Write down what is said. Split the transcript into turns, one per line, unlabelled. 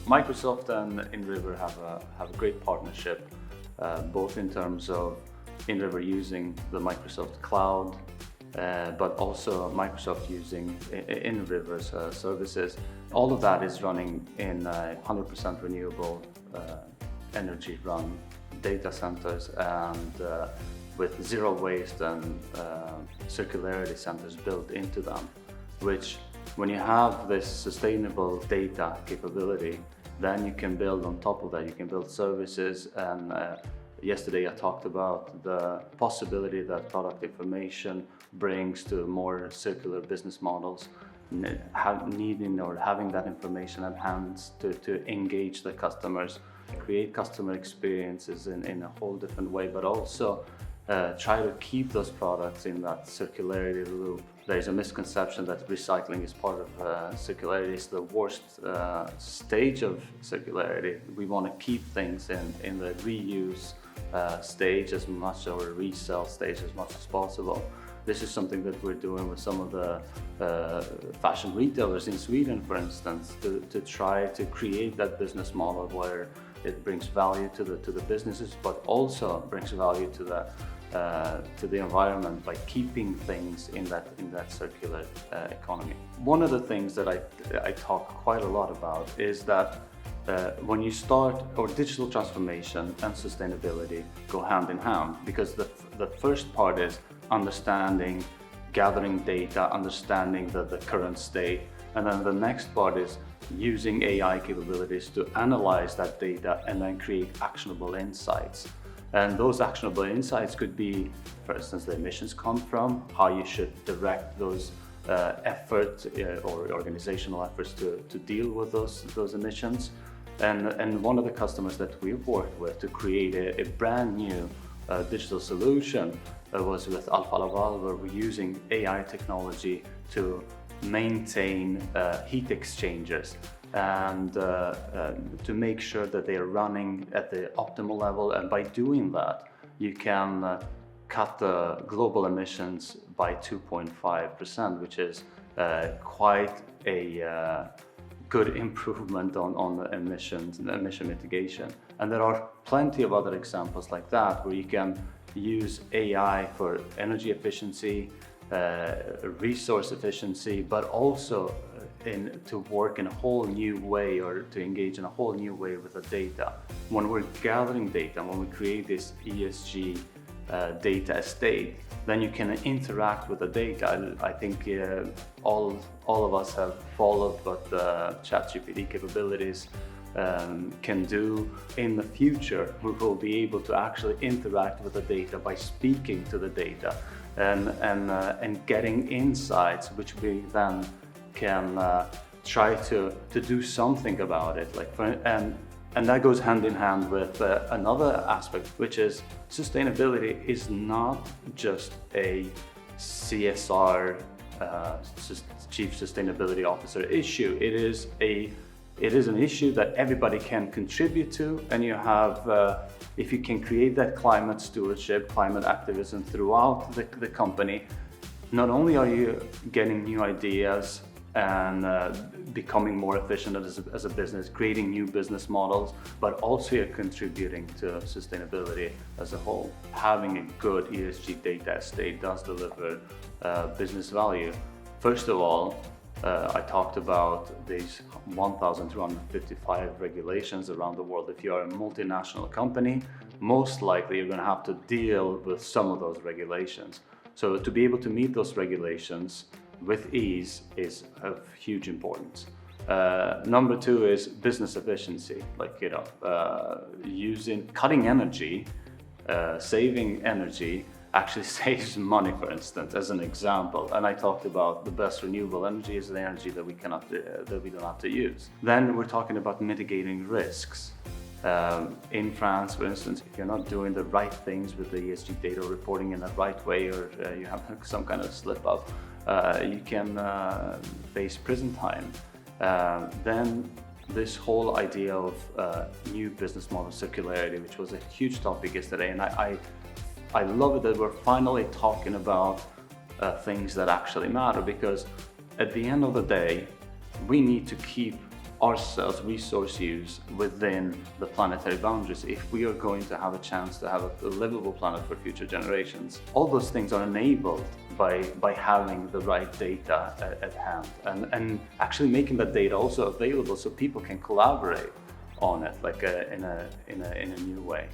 Microsoft and Inriver have a great partnership, both in terms of Inriver using the Microsoft cloud, but also Microsoft using Inriver's services. All of that is running in 100% renewable energy run data centers and with zero waste and circularity centers built into them, which when you have this sustainable data capability, then you can build on top of that, you can build services. And yesterday I talked about the possibility that product information brings to more circular business models, needing or having that information at hand to engage the customers, create customer experiences in a whole different way, but also try to keep those products in that circularity loop. There's a misconception that recycling is part of circularity. It's the worst stage of circularity. We want to keep things in the reuse stage as much, or resell stage as much as possible. This is something that we're doing with some of the fashion retailers in Sweden, for instance, to try to create that business model where it brings value to the businesses, but also brings value to the environment by keeping things in that circular economy. One of the things that I talk quite a lot about is that when you start, or digital transformation and sustainability go hand in hand, because the first part is understanding, gathering data, understanding the current state, and then the next part is using AI capabilities to analyze that data and then create actionable insights. And those actionable insights could be, for instance, the emissions come from, how you should direct those efforts or organizational efforts to deal with those emissions. And one of the customers that we've worked with to create a brand new digital solution was with Alfa Laval, where we're using AI technology to maintain heat exchangers and to make sure that they are running at the optimal level. And by doing that, you can cut the global emissions by 2.5%, which is quite a good improvement on the emissions and emission mitigation. And there are plenty of other examples like that, where you can use AI for energy efficiency, resource efficiency, but also to work in a whole new way, or to engage in a whole new way with the data. When we're gathering data, when we create this ESG data estate, then you can interact with the data. I think all of us have followed what the ChatGPT capabilities can do. In the future, we will be able to actually interact with the data by speaking to the data and getting insights, which we then can try to do something about it. And that goes hand in hand with another aspect, which is sustainability is not just a CSR Chief Sustainability Officer issue. It is an issue that everybody can contribute to, and you have, if you can create that climate stewardship, climate activism throughout the company, not only are you getting new ideas and becoming more efficient as a business, creating new business models, but also you're contributing to sustainability as a whole. Having a good ESG data estate does deliver business value. First of all, I talked about these 1,255 regulations around the world. If you are a multinational company, most likely you're going to have to deal with some of those regulations. So to be able to meet those regulations with ease is of huge importance. Number two is business efficiency, cutting energy, saving energy actually saves money, for instance, as an example. And I talked about the best renewable energy is the energy that we don't have to use. Then we're talking about mitigating risks. In France, for instance, if you're not doing the right things with the ESG data reporting in the right way, or you have some kind of slip up, you can face prison time. Then this whole idea of new business model circularity, which was a huge topic yesterday, and I love it that we're finally talking about things that actually matter, because at the end of the day, we need to keep ourselves, resource use within the planetary boundaries if we are going to have a chance to have a livable planet for future generations. All those things are enabled by having the right data at hand and actually making that data also available so people can collaborate on it like in a new way.